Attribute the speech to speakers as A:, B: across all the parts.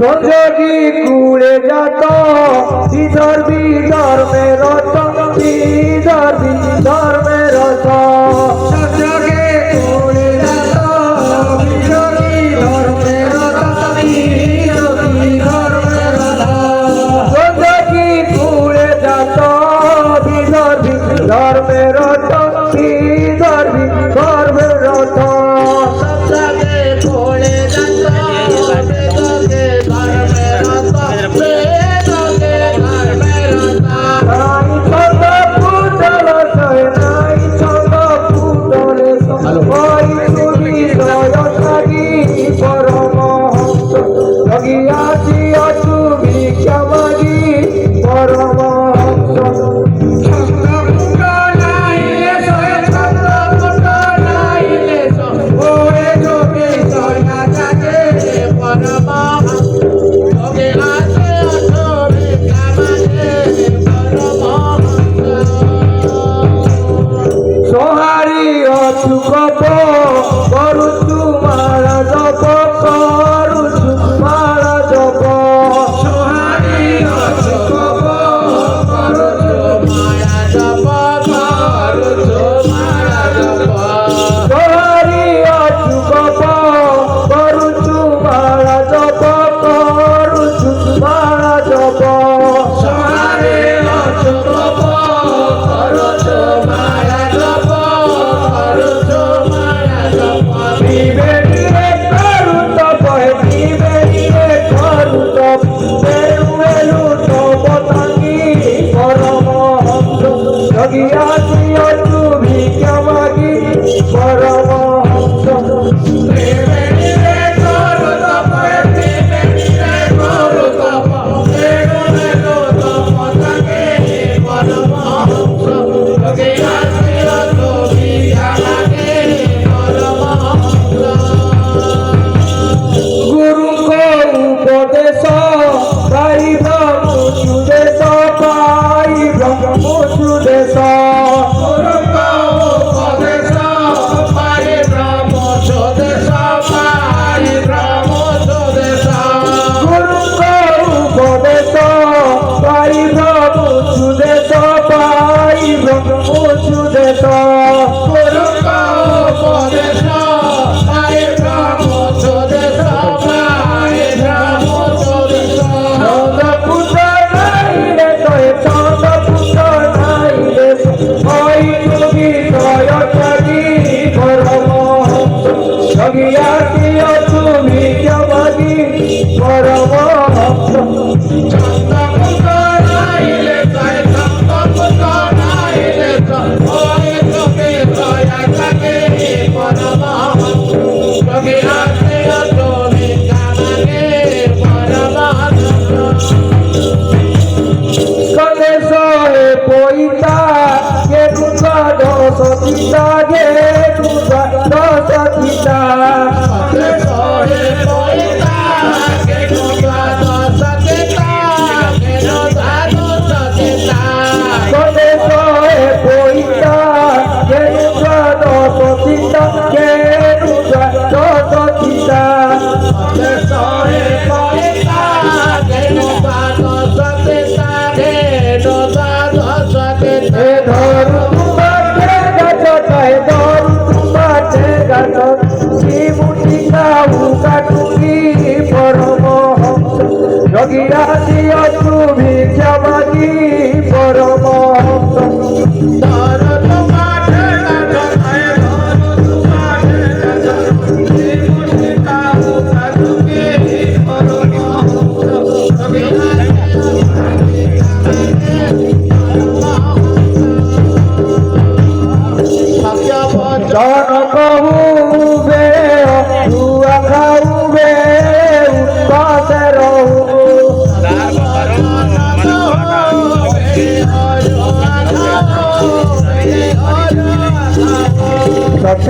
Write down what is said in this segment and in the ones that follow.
A: সঞ্জগী কুড়ে যাত বিধর বিধর মেরত বিধর বিধর মেরত সঞ্জগে কুড়ে যাত বিধর বিধর মেরত বিধর বিধর মেরত সঞ্জগী কুড়ে যাত বিধর বিধর মেরত বিধর বিধর মেরত সঞ্জগে কুড়ে যাত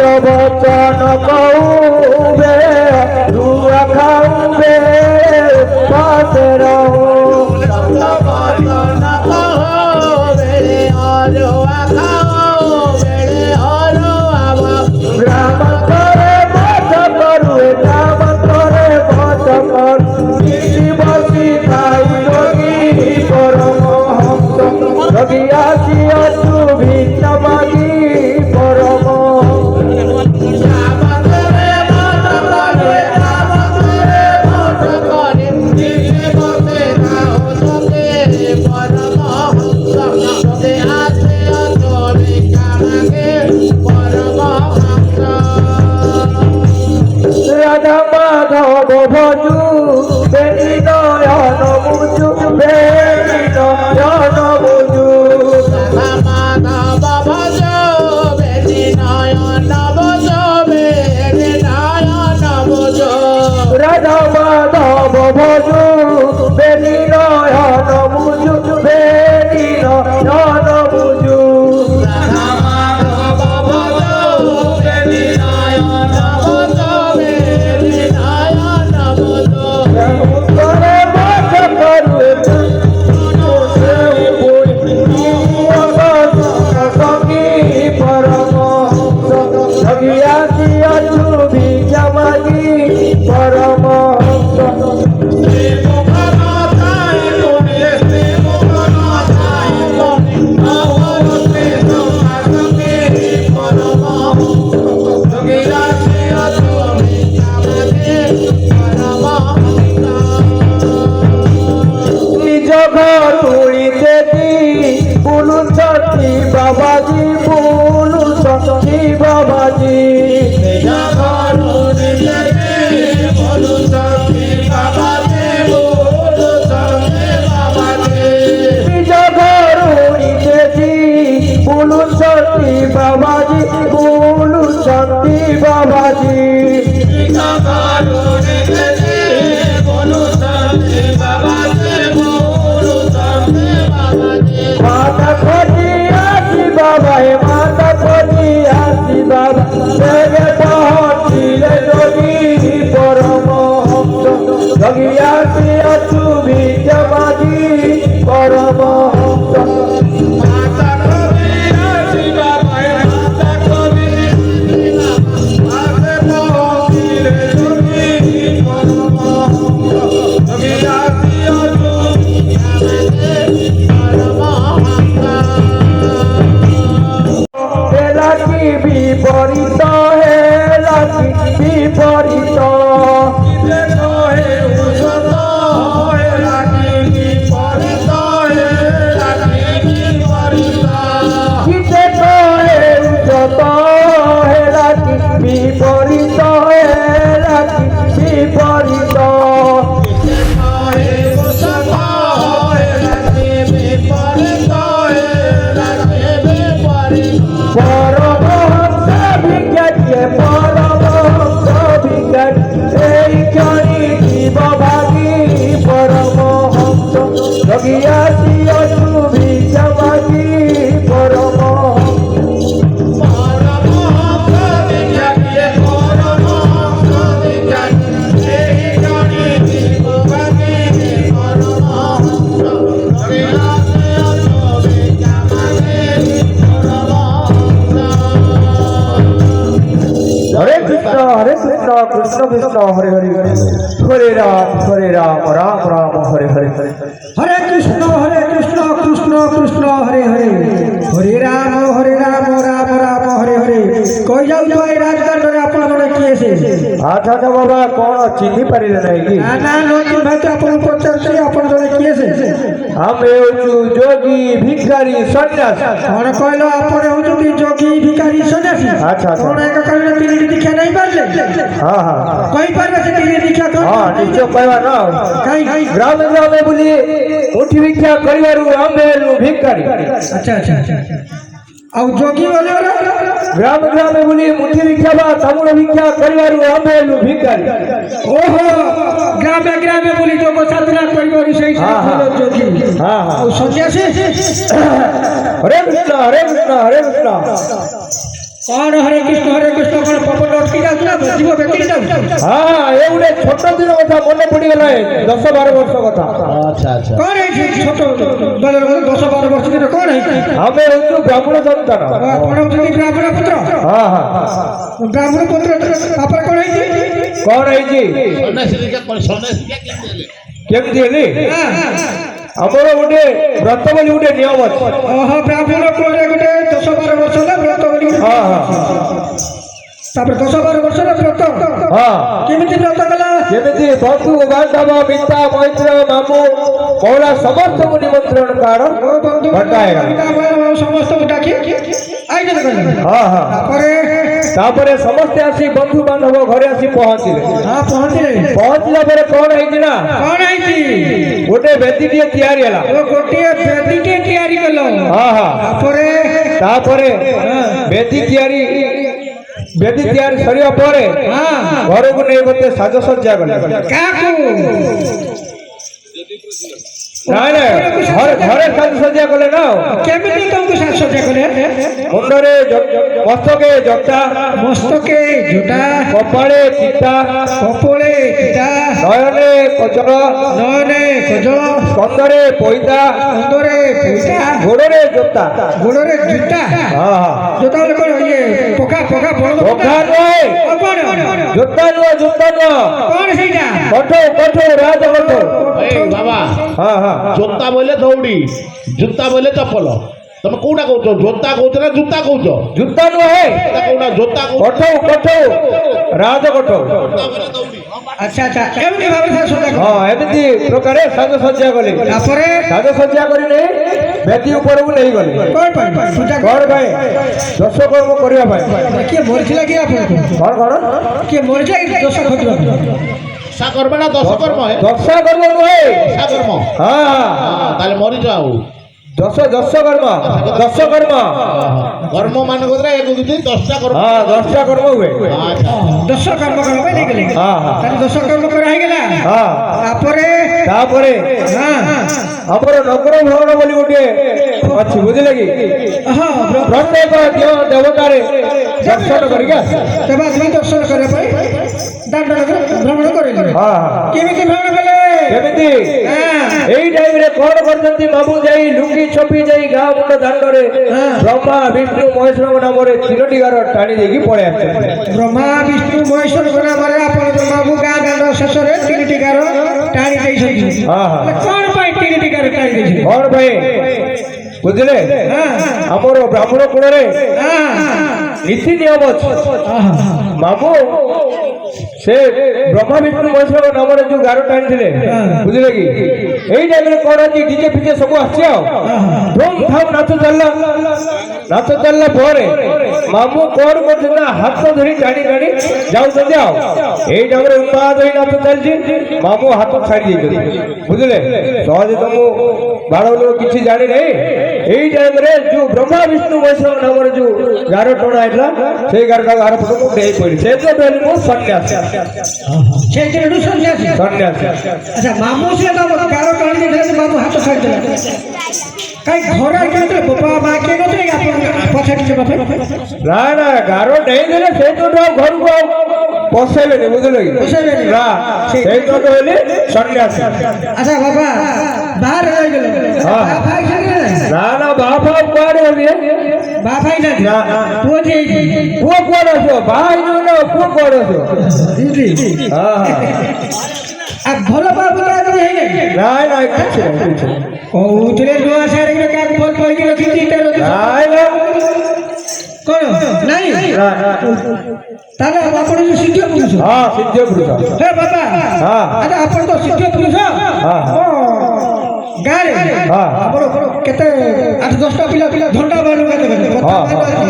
A: वचन कहूबे रुआ खाऊबे पास रहूं ग्राम करे बच करू ग्राम करे बच कर ভজু বেনি নয়ন বুঝু বেনি নয়ন বুঝু बाबाजी बोलू सती बाबाजी बोलू सती बाबाजी बोलू सती बाबाजी माता खोजी आसी बाबा हे माता खोजी आसी बाबा तेरे पहुँचिले जोगी परम हंस जोगी आसी अचु भी जमाजी परम हंस माता खोजी आसी बाबा हे माता खोजी आसी पहुँचिले जोगी परम हंस जोगी आसी अचु विपरीत है लाठी विपरीत देखो है उजत है लाठी विपरीत है लाठी विपरीत देखो है उजत है लाठी विपरीत है लाठी विपरीत कृष्ण कृष्ण हरे हरे हरे राम राम राम हरे हरे हरे कृष्ण कृष्ण कृष्ण हरे हरे हरे राम राम राम हरे हरे कोई जाऊ तो राजदंड रे आपण जने किए से अच्छा तो बाबा कौन चिन्हि परिले नहीं की ना ना नो चिन्ह भाई तो आपण पचारते आपण जने किए से हम हेउचु जोगी भिखारी सन्यासी कोन कहलो आपण हेउचु जोगी भिखारी सन्यासी अच्छा कोन एक कहले तीन दीक्षा नहीं पारले हां हां कोई पारले से तीन दीक्षा कर हां निश्चय कहवा ना काई ग्राम ग्राम में बोली उठी भिक्षा करिवारु आंबेलु भिखारी अच्छा ଆଉ ଯୋଗୀ ବୋଲେ ଗ୍ରାମ ଗ୍ରାମ ବୁଲି ମୁଠି ଭିକ୍ଷା ବା ତାମୁଳ ଭିକ୍ଷା କରିବାରୁ ଆମ୍ବେଲୁ ଭିକାରୀ ଓହୋ ଗ୍ରାମେ ଗ୍ରାମେ ବୁଲି ଯୋଗ ସାଧନା କରିବାରୁ ସେଇ ଯୋଗୀ ଆଉ ସନ୍ନ୍ୟାସୀ ହରେ କୃଷ୍ଣ ହରେ କୃଷ୍ଣ ହରେ କୃଷ୍ଣ कौन हरे कृष्ण कौन पवन अटकी जाऊला जीव बेटी जाऊ हां ए उडे छोट दिन कथा मन पड़ी गला 10-12 वर्ष कथा अच्छा कौन है छोट 10-12 वर्ष दिन कौन है हमें होतो ब्राह्मण संतान आपण जी ब्राह्मण पुत्र हां ब्राह्मण पुत्र पापर कौन है जी सन्यासी केमती हेली हमरो गोटे व्रत बोली गोटे नियम अछि ओहो ब्राह्मण कोरे गोटे 10-12 वर्ष ना व्रत बोली हां तापर 10-12 वर्ष ना व्रत हां केमिति व्रत कला केमिति बंधु बांधव मित्र मैत्र मामू मौला समस्त को निमंत्रण कारण भटाएगा समस्त को डाकी आई जन कहले हां तापर समस्त आसी बंधु बांधव घरे आसी पहुंचले हां पहुंचला पर कोन है ना कोन है गोटे बेदी टे तैयारी हला ओ गोटे बेदी टे तैयारी कलो हां तापरे बेदी तैयारी सरिया परे हां घर को नै बते साज सज्जा गले काकू
B: ନାଇଁ ନାଇଁ ଘରେ ସାଜସଜ୍ଜା କଲେ ନା
A: କେମିତି ତମକୁ ସାଜସଜ୍ଜା କଲେ?
B: ମୁଣ୍ଡରେ ମସ୍ତକେ ଜଟା କପାଳେ ଚିତା
A: କପୋଳେ ଚିତା
B: ନୟନେ କଜଳ ସ୍କନ୍ଧରେ ପଇତା ଗୋଡରେ ଜୋତା
A: ଗୋଡରେ ଜୁତା ଜୋତା ବୋଲେ କଣ ଇଏ ପକା ବଳଦ
B: ଜୋତା ନୁହେଁ ଜୋତା ନୁହଁ
A: କଣ ସେଇଟା?
B: କଠୋ ରାଜ କଠୋ
C: ବାବା
B: ହଁ
C: ଜୋତା ବୋଇଲେ ଦୌଡ଼ି ଜୁତା ବୋଇଲେ ଚପଲ ତମେ କୋଉଟା କହୁଛ ଜୋତା କହୁଛ ନା ଜୁତା କହୁଛ
B: ଜୁତା ନୁହେଁ
C: କୋଉଟା ଜୋତା
B: କଠୋ ରାଜ କଠୋ
A: ଆଚ୍ଛା ଏମିତି ଭାବରେ ସାଜସଜ୍ଜା କଲେ।
B: ହଁ ଏମିତି ପ୍ରକାରେ ସାଜସଜ୍ଜା କଲେ
A: ତାପରେ
B: ସାଜସଜ୍ଜା କରିଲେ ବେଦୀ ଉପରକୁ ନେଇଗଲେ
A: କଣ ପାଇଁ ପୂଜା
B: କଣ ପାଇଁ ଦଶ କର୍ମ କରିବା ପାଇଁ
A: କିଏ ମରିଥିଲା କି ଆପଣଙ୍କୁ?
B: କଣ
A: କିଏ ମରିଥିଲା କି ଦୋଷ ଖଟିବା?
C: ଦଶା କର୍ମ ନା ଦଶ କର୍ମ
B: ଦଶା କର୍ମ ନୁହେଁ
C: ଦଶା କର୍ମ
B: ହଁ
C: ତାହେଲେ ମରିଛ ଆଉ
B: ଦଶ କର୍ମ
C: କର୍ମ ମାନଙ୍କ ଏକ ଦୁଇ ଦଶଟା କର୍ମ
B: ହଁ 10ଟା କର୍ମ ହୁଏ
A: ଦଶ କର୍ମ କରିବା ପାଇଁ ନେଇଗଲେ ତାହେଲେ ଦଶ କର୍ମ କରା ହେଇଗଲା। ତାପରେ
B: ଆମର ନଗର ଭ୍ରମଣ ବୋଲି ଗୋଟିଏ ଅଛି ବୁଝିଲେ କି ପ୍ରତ୍ୟେକ ଦେବତାରେ ଦର୍ଶନ କରିକି ଆସେ
A: ଦର୍ଶନ କରିବା ପାଇଁ ଭ୍ରମଣ କରିଲେ। କେମିତି ଭ୍ରମଣ କଲେ?
B: କେମିତି ଏଇ ଟାଇମରେ କଣ କରୁଛନ୍ତି ବାବୁ ଯାଇ ଲୁଙ୍ଗି ଛପି ଯାଇ ଗାଁ ମୁଣ୍ଡ ଦାଣ୍ଡରେ ବ୍ରହ୍ମା ବିଷ୍ଣୁ ମହେଶ୍ୱରଙ୍କ ନାମରେ 3ଟି ଗାର ଟାଣି ଦେଇକି ପଳେଇ ଆସିଛନ୍ତି।
A: ବ୍ରହ୍ମା ବିଷ୍ଣୁ ମହେଶ୍ୱରଙ୍କ ନାମରେ ଆପଣଙ୍କ ବାବୁ ଗାଁ ଦାଣ୍ଡ ଶେଷରେ 3ଟି ଗାର ଟାଣି ଦେଇଛନ୍ତି। କଣ ପାଇଁ 3ଟି ଗାର ଟାଣି ଦେଇଛନ୍ତି?
B: କଣ ପାଇଁ ବୁଝିଲେ ଆମର ବ୍ରାହ୍ମଣ କୁଳରେ ନୀତି ନିୟମ ଅଛି ବାବୁ ସେ ବ୍ରହ୍ମା ବିଷ୍ଣୁ ମହେଶ୍ୱରଙ୍କ ନାମରେ ଯୋଉ ଗାର ଟାଣିଥିଲେ ବୁଝିଲେ କି ଏଇ ଟାଇମରେ କଣ ଅଛି ଡିଜେ ଫିଜେ ସବୁ ଆସିଛି ଆଉ ଧୁମ୍ ଧାମ୍ ନାଚ ଚାଲିଲା ପରେ ମାମୁ କଣ କରୁଛନ୍ତି ନା ହାତ ଧରି ଟାଣି ଯାଉଛନ୍ତି ଆଉ ଏଇ ଟାଇମରେ ଉନ୍ମାଦ ହେଇ ନାଚ ଚାଲିଛି ମାମୁ ହାତ ଛାଡି ଦେଇଛନ୍ତି ବୁଝିଲେ ସହଜେ ତମକୁ ବାଳକ କିଛି ଜାଣିନାହିଁ ଏଇ ଟାଇମରେ ଯୋଉ ବ୍ରହ୍ମା ବିଷ୍ଣୁ ମହେଶ୍ୱର ନାମରେ ଯୋଉ ଗାର ଟଣା ହେଇଥିଲା ସେଇ ଗାରଟା ଗାର ପଟକୁ ଡେଇ ପଡି ସେ ମୁଁ ସନ୍ନ୍ୟାସୀ
A: ଆଚ୍ଛା ମାମୁ ସେ ଗାର ଟାଣି ଦେଇଥିଲେ ମାମୁ ହାତ ଛାଡ଼ିଥିଲା କାଇଁ ଘରେ ବାପା ମା କିଏ ନଥିଲେ
B: ନା ଗାର ଡେଇଁଦେଲେ ସେଇଠୁ ଆଉ ଘରକୁ ଆଉ ପଶେଇବେନି ବୁଝିଲେ କି ସେଇଠୁ ହେଲେ ସନ୍ନ୍ୟାସୀ।
A: ଆଚ୍ଛା ବାବା ବାହାରେ ରହିଗଲେ
B: ନା ବାପା କୁଆଡେ ହବି
A: ବାହା ଭାଇ ନା ପୁଅ
B: କୁଆଡେ ଆସିବ ବାହା ହେଇଯିବ ନା ପୁଅ କୁଆଡେ ଆସିବ
A: ଭଲ ବାବୁ
B: ନାଇଁ କିଛି
A: କହୁଥିଲେ ନୂଆ ଶାଢୀରେ କାହାକୁ ଭଲ ପାଇକି ରଖିଛି କଣ ନାଇଁ ତାହେଲେ ଆପଣ ଯୋଉ ସିଦ୍ଧ ପୁରୁଷ
B: ସିଦ୍ଧ ପୁରୁଷ
A: ହେ ବାବା ଆଚ୍ଛା ଆପଣ ତ ସିଦ୍ଧ ପୁରୁଷ ଗାଁରେ ଆପଣ କେତେ 8-10ଟା ପିଲା ଧଣ୍ଡା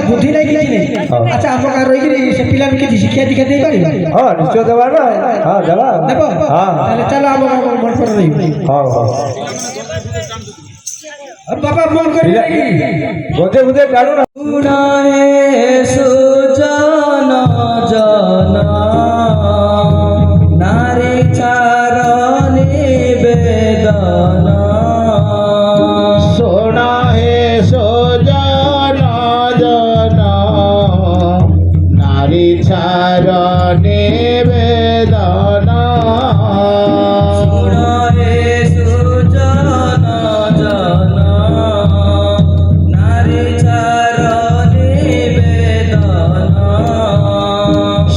A: ବୁଦ୍ଧି ନାହିଁ କିଛି ନାହିଁ ଆଚ୍ଛା ଆମ ଗାଁ ରହିକିରି ସେ ପିଲାଙ୍କୁ କିଛି ଶିକ୍ଷା ଦୀକ୍ଷା ଦେଇପାରିବେ?
B: ନିଶ୍ଚୟ ଦେବା ନା ଦେବା
A: ଦେବ ତାହେଲେ ଚାଲ ଆମ ଗାଁ ମଣ୍ଡପରେ ରହିବ ବାବା ମନ କରି
B: ବୋଧେ କାଢୁ ନା
A: ସୁଜନ ଜନ ନାରୀ ଚାରଣୀ ବେଦନ
C: सोना है सोजन जन नारी चार निवेदन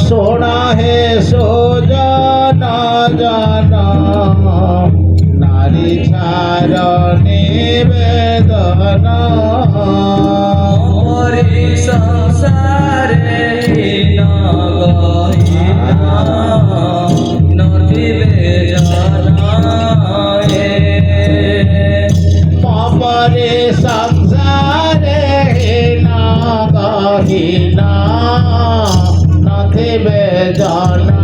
C: सोना है सोजन जन नारी चार निवेदन
A: संसारे
C: ममरे संसारे नागहीना नथिबे जाना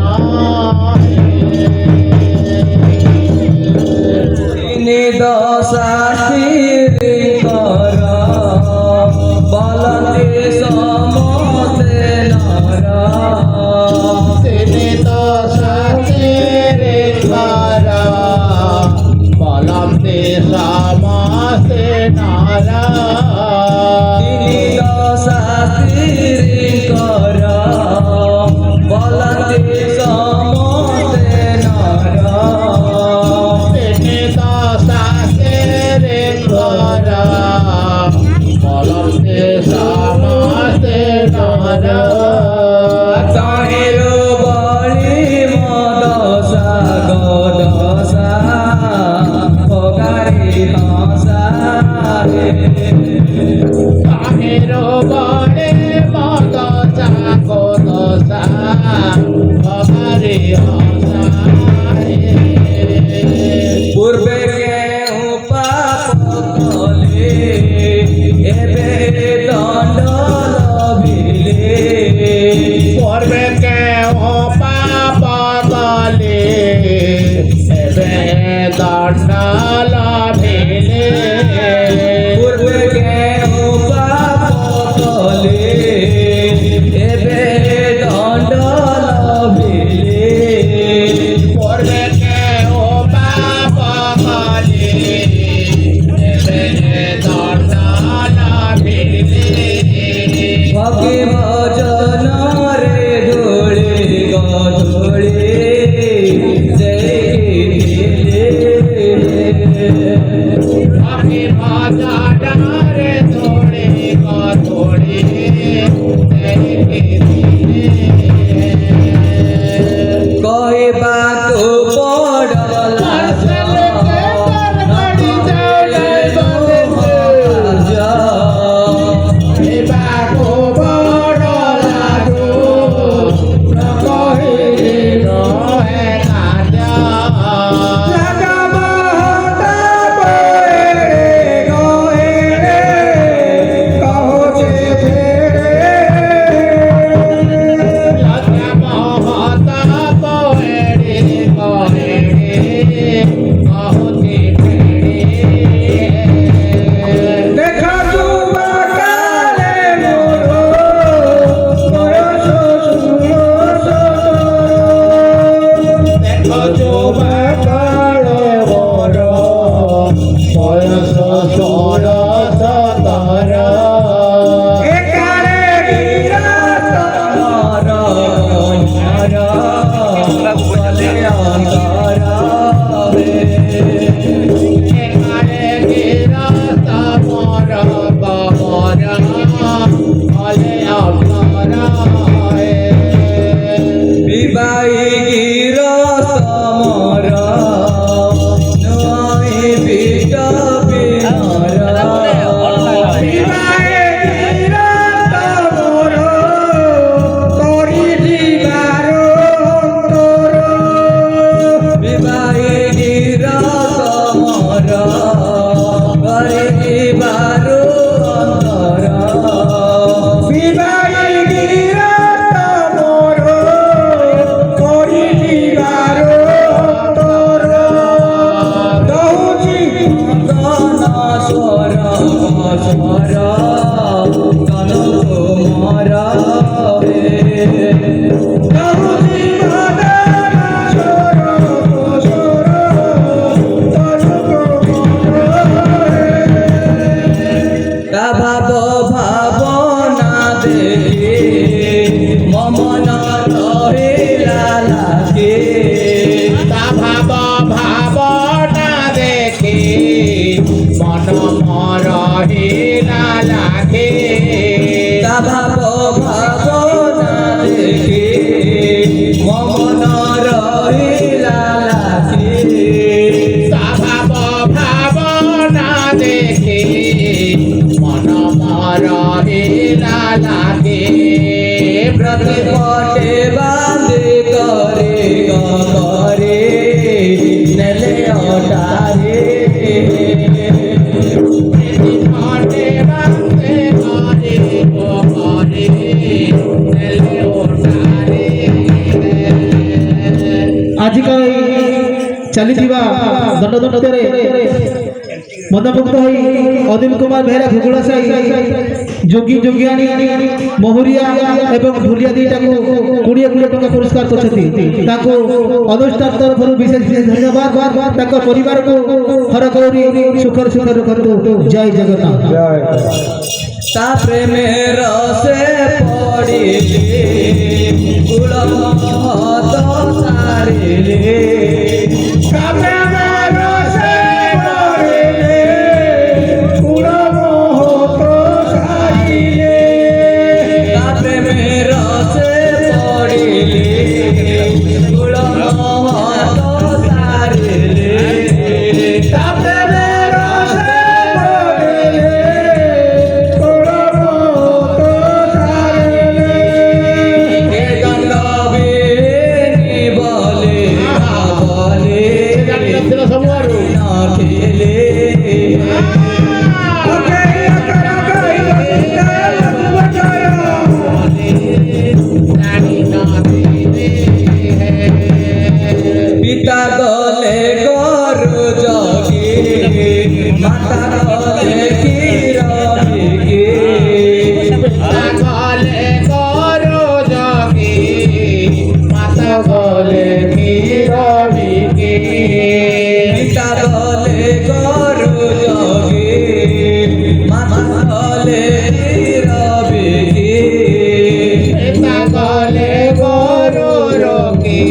A: दशाती बलते समते नारा
C: तेने दशाती बलते কাহের বড়ে মদ চাকো দশা বাবারে হসারে
B: পূর্বে কেউ পাপ কলে এবে দণ্ড লভিলে
C: পূর্বে কেহ পাপ কলে এবে দণ্ড লভিলে
B: পূর্বে কেউ পাপ কলে এবে দণ্ড লভিলে
C: পূর্বে কেহ পাপ কলে এবে দণ্ড লভিলে
B: ভগে ভজন রে দোলে গধোলে
C: আমি বাজারে ধরে ধরে
B: কহিবা তো পড়লা
A: দেখা যুবা কালে মোর বয়স ষোলশ একালে বিরাট
B: বিবাহী গির সমর নয় বিট বিনর
A: বিবাহে বিরাট মোর করি দিবার অন্তর
B: বিবাহী গির সমর করে দিবার অন্তর
A: বিবাহে বিরাট মোর করি দিবার অন্তর দৌজি
B: স্বর স্বর কন তোমার
A: দৌজি মদন সর সর তনুক
B: ভাব ভাবনা দেখে মমন রহিলা লাগে
C: ভাব ভাবনা দেখে মন মরহিলা লাগে
B: ভাব ভাবনা দেখে মমন রহিলা লাগে
C: ভাব ভাবনা দেখে মন মরহিলা লাগে
B: প্রতিপটে বাঁধে করে করে নেলে ওটারে
C: ঘটে বাঁধতে করে করে নেলে ওটারে
A: ଆଜିକା ଚାଲିଥିବା ଦଣ୍ଡନୃତ୍ୟରେ ମଦମୁଗ୍ଧ ହୋଇ ଅନିଲ କୁମାର ବେହେରା ଭୂଗୋଳ ସାହି ଯୋଗୀ ଯୋଗିଆଣୀ ମହୁରିଆ ଏବଂ ଢୁଲିଆ ଦୁଇଟାକୁ 20 ଟଙ୍କା ପୁରସ୍କାର କରିଛନ୍ତି ତାଙ୍କୁ ଅନୁଷ୍ଠାନ ତରଫରୁ ବିଶେଷ ଧନ୍ୟବାଦ ତାଙ୍କ ପରିବାରକୁ ହର ଗୌରୀ ସୁଖରେ ସୁଖରେ ରଖନ୍ତୁ ଜୟ ଜଗନ୍ନାଥ
B: ତା ପ୍ରେମେର ସେ ପଡ଼ିଲେ କୁଳ ମହତ ସାରିଲେ ତା ପ୍ରେମେର ସେ ପଡ଼ିଲେ କୁଳ ମହତ ସାରିଲେ
C: ମରୁ
A: ଖେଲେ পিতা গলে গরু জগে মাতা গলে ক্ষীরবিকে
C: গলে গরু জগে মাতা গলে ক্ষীরবিকে
A: পিতা গলে গরু জগে মাতা গলে ক্ষীরবিকে
C: পিতা গলে গরু রোগে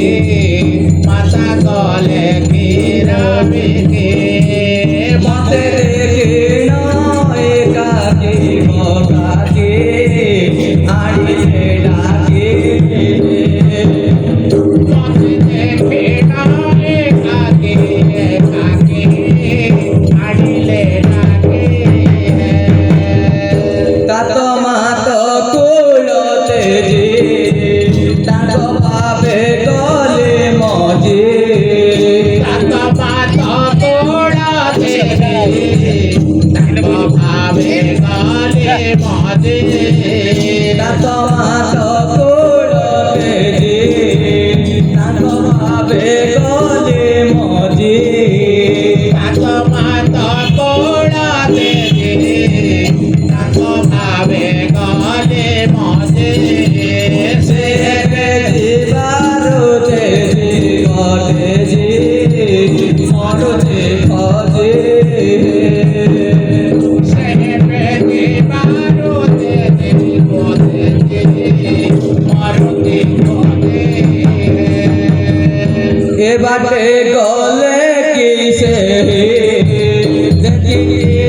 C: মাতা গলে ক্ষীরবিকে
A: মতে দেখে নয় কাকে কাকে আড়িয়ে ডাকে তাত মাত কুলতে যে তাক পাবে গলে মজে তাত মাত কুলতে যে তাক পাবে গলে মজে সে জীবারতে যে গলে যে মরতে খজে এ বাটে গলে কিসে দেখিলে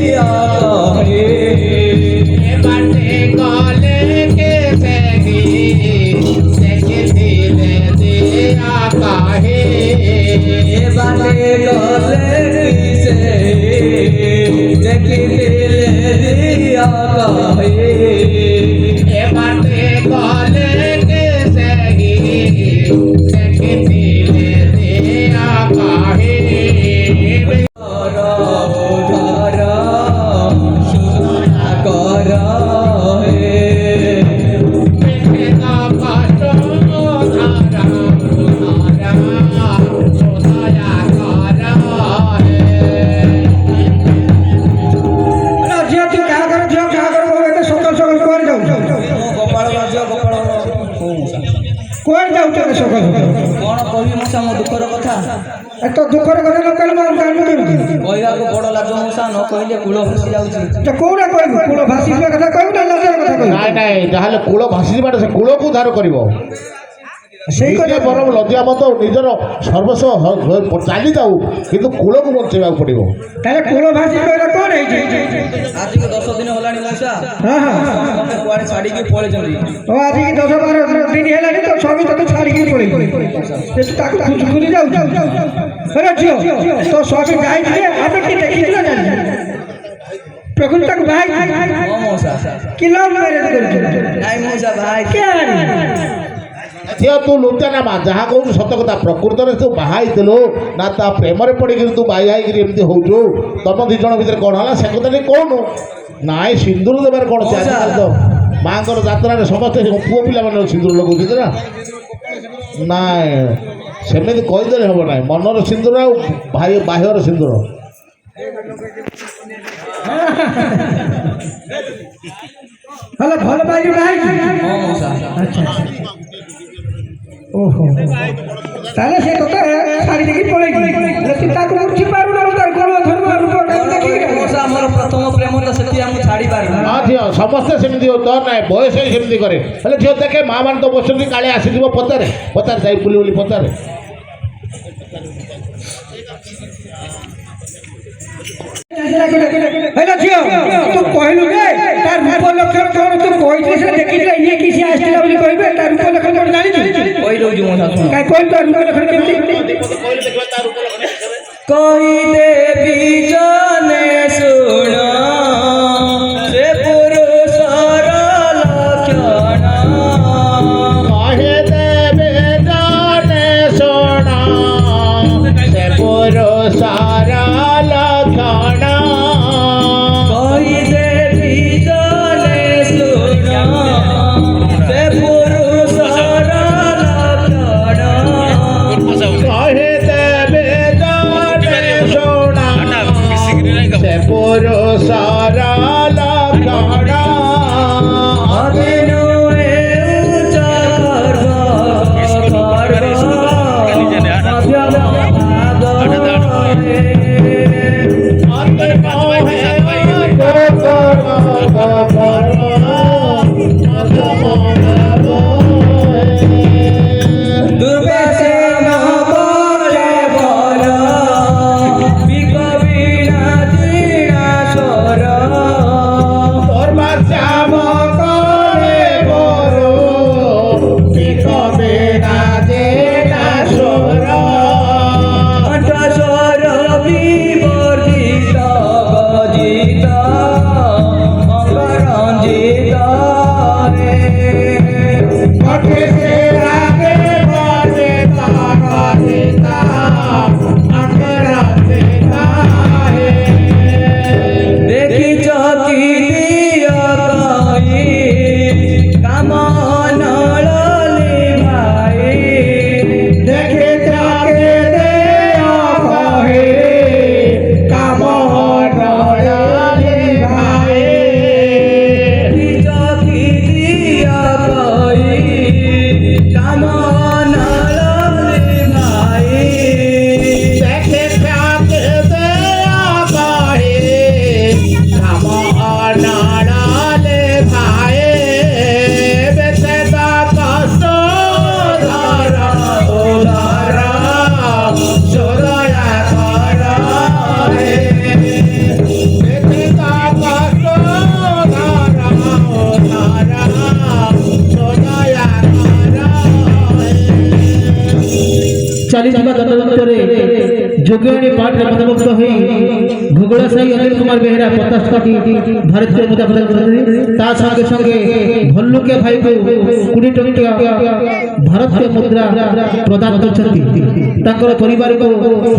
A: দিয়া কহে এ বাটে গলে কিসে দেখিলে দিয়া কহে কর উধার সুধা কর হে ঝিଅ ତୁ କାହା ଘର ଝିଅ କାହା ଘର ବୋଉ ଏତେ ସକାଳ ସକାଳ କୁଆଡ଼େ ଯାଉଛ
D: ଗୋପାଳ ଝିଅ ଗୋପାଳ
A: କୁଆଡ଼େ ଯାଉଛ ଏତେ ସକାଳ ସକାଳ
D: କଣ କହିବି ମଉସା ମୋ ଦୁଃଖର କଥା
A: ଏତ ଦୁଃଖର କଥା ନ କହିଲେ ମୁଁ ଜାଣିବି କେମିତି
D: କହିବାକୁ ବଡ଼ ଲାଜ ମଉସା ନ କହିଲେ କୂଳ ଭାସି ଯାଉଛି
A: ତ କୋଉଟା କହିବୁ କୂଳ ଭାସିଯିବା କଥା କହିବୁ ନା ଲଜ୍ଜାର କଥା କହିବୁ
C: ନାଇଁ ନାଇଁ ଯାହାହେଲେ କୂଳ ଭାସିଯିବାଟା ସେ କୂଳକୁ ଉଦ୍ଧାର କରିବ
A: ସେଇ କଥା
C: ନିଜେ ବରଂ ଲଜ୍ଜା ମତ ନିଜର ସର୍ବସ୍ୱ ଚାଲିଯାଉ କିନ୍ତୁ କୂଳକୁ ବଞ୍ଚେଇବାକୁ ପଡ଼ିବ
A: ତାହେଲେ କୂଳ ଭାସିଯିବା ଏଇଟା କ'ଣ ହେଇଛି
D: ଆଜିକୁ 10 ଦିନ ହେଲାଣି ମଉସା
A: ହଁ ହଁ
D: ମତେ କୁଆଡ଼େ ଛାଡ଼ିକି ପଳେଇଛନ୍ତି
A: ଓ ଆଜିକି 10-12 ଦିନ ହେଲାଣି ତ ସ୍ୱାମୀ ତତେ ଛାଡ଼ିକି ପଳେଇଛି ତାକୁ ଖୋଜି ଯାଉଛୁ ଆରେ ଝିଅ ତୋ ସ୍ୱାମୀ ଯାଇଥିଲେ ଆମେ କି ଦେଖିଛୁ ନା ଜାଣିଛୁ ପ୍ରକୃତି ତାକୁ ଭାଇ
D: ହଁ ମଉସା
A: କି ଲଭ୍ ମ୍ୟାରେଜ କରିଛୁ
D: ନାଇଁ ମଉସା ଭାଇ
A: କେଆଣି
C: ଝିଅ ତୁ ଲୁଚା ନା ମା ଯାହା କହୁଛୁ ସତ କଥା ପ୍ରକୃତରେ ତୁ ବାହା ହେଇଥିଲୁ ନା ତା ପ୍ରେମରେ ପଡ଼ିକିରି ତୁ ବାହା ହେଇକିରି ଏମିତି ହଉଛୁ ତମ ଦି ଜଣ ଭିତରେ କ'ଣ ହେଲା ସେ କଥା ଟିକେ କହୁନୁ ନାଇଁ ସିନ୍ଦୁର ଦେବାରେ କ'ଣ ଅଛି ଆଜିକାଲି ତ ମାଆଙ୍କର ଯାତ୍ରାରେ ସମସ୍ତେ ପୁଅ ପିଲାମାନେ ସିନ୍ଦୁର ଲଗାଉଛନ୍ତି ନା ନାଇଁ ସେମିତି କହିଦେଲେ ହେବ ନାହିଁ ମନର ସିନ୍ଦୁର ଆଉ ବାହ୍ୟର ସିନ୍ଦୁର
A: ହେଲେ ଭଲ ପାଇକି ଭାଇ
D: ହଁ ମଉସା
A: ଆଚ୍ଛା ଓହୋ ତାହେଲେ ସେ ତତେ ଛାଡ଼ି ଦେଇକି ପଳେଇଛି ତୁ ତାକୁ ବୁଝି ପାରୁନ ତାର ଗୁଣ ଧର୍ମ ରୂପ ଦେଖିକି
D: ମଉସା ଆମର ପ୍ରଥମ ପ୍ରେମ ତ ସେଠି ଆମେ ଛାଡ଼ି ପାରୁନା
C: ହଁ ଝିଅ ସମସ୍ତେ ସେମିତି ହଉ ତୋର ନାହିଁ ବୟସ ହିଁ ସେମିତି କରେ ହେଲେ ଝିଅ ଦେଖେ ମା ମାନେ ତ ବସୁଛନ୍ତି କାଳେ ଆସିଯିବ ପଚାରେ ଯାଇ ବୁଲି ବୁଲି ପଚାରେ
A: ହେଲେ ଝିଅ ତୁ କହିଲୁ ଯେ ତାର ରୂପ ଲକ୍ଷଣ କ'ଣ ତୁ କହିଥିଲେ ସେ ଦେଖିଥିଲେ ଇଏ କି ସିଏ ଆସିଥିଲା ବୋଲି କହିବେ ତାର ରୂପ ଲକ୍ଷଣ କ'ଣ ଜାଣିଛୁ
D: କହିଦେଉଛି ମଉସା ଶୁଣ
A: କାଇଁ କହିଲୁ ତାର ରୂପ ଲକ୍ଷଣ କେମିତି
D: କହିଦେବି ଜନେ ଶୁଣ ସେ ପୁରୁଷର ଲକ୍ଷଣ
C: କହିଦେବେ ଜଣେ ଶୁଣ ସେ ପୁରୁଷର पुरुषर लक्षण
D: कही देवी जने सुन से पुरुषर लक्षण
C: कहे देवे जाने सोना से पुरुषर लक्षण
D: अभिनु उच्च
A: ଚାଲିଥିବା ଦଣ୍ଡରେ ଯୋଗିଣୀ ପାଠରେ ମତମୁଗ୍ଧ ହୋଇ ଭୂଗୋଳ ସାହି ଅନିଲ କୁମାର ବେହେରା 50ଟି ଭାରତୀୟ ମୁଦ୍ରା ପ୍ରଦାନ କରିଛନ୍ତି। ତା ସଙ୍ଗେ ସଙ୍ଗେ ଭଲ୍ଲୁକିଆ ଭାଇକୁ 20 ଟଙ୍କିଆ ଭାରତୀୟ ମୁଦ୍ରା ପ୍ରଦାନ କରିଛନ୍ତି। ତାଙ୍କର ପରିବାରକୁ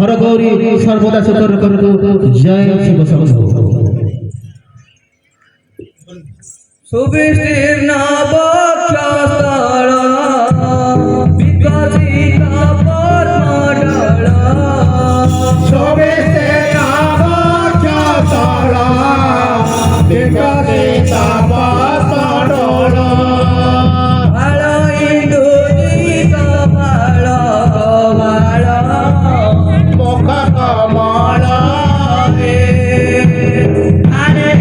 A: ହରଗୌରୀ ସର୍ବଦା ସୁଖ କରନ୍ତୁ। ଜୟ ଶିବ ଶମ୍ଭୁ।
D: सुविस्तीर्ण वक्षस्थल विकसित पद्मडल बाल इंदुजित बाल कमाल
C: मुख कमल
D: आने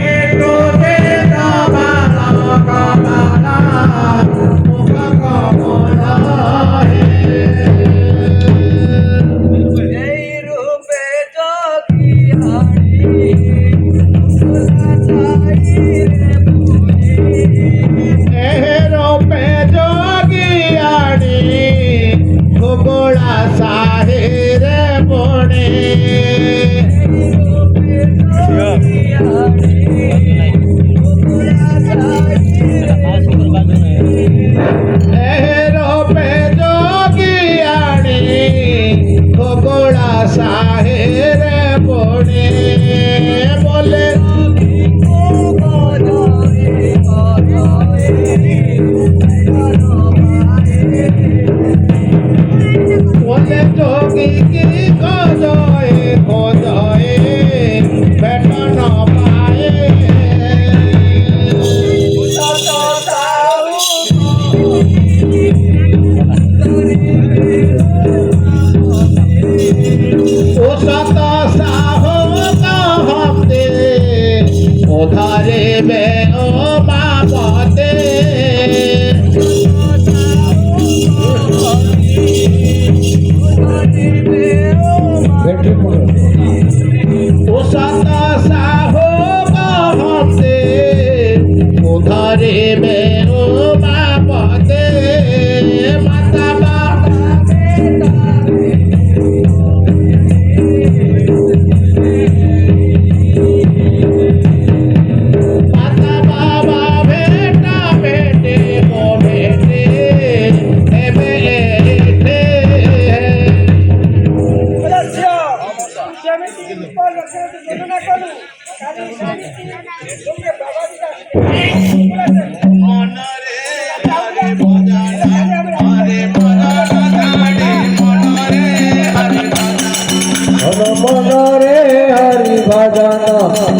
A: মনরে হরি ভজন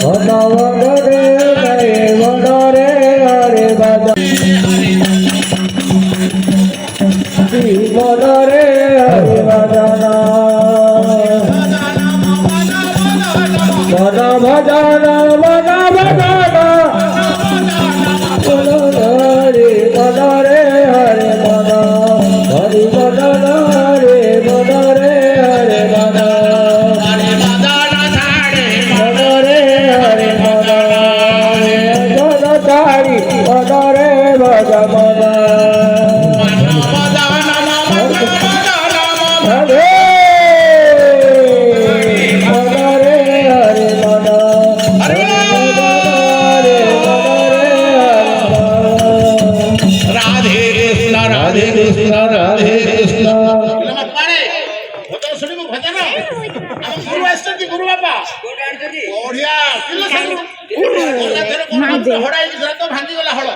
A: মন মনরে মনরে হরি ভজন মনরে হরি ভজন মন ভজন মন ভজন মনরে মনরে হরি মন হরি ভজন রে মনরে হরি ভজন মনরে হরি মনরে মনরে ভজ মন হরে মনরে হরি মন মনরে
C: রাধে কৃষ্ণ রাধে কৃষ্ণ রাধে কৃষ্ণ শুনিব ভজন ଆମ ଗୁରୁ ଆସିଛନ୍ତି ଗୁରୁ ବାପା ବଢିଆ ହଡ଼ାଇକି ଧର ତ ଭାଙ୍ଗିଗଲା ହଳ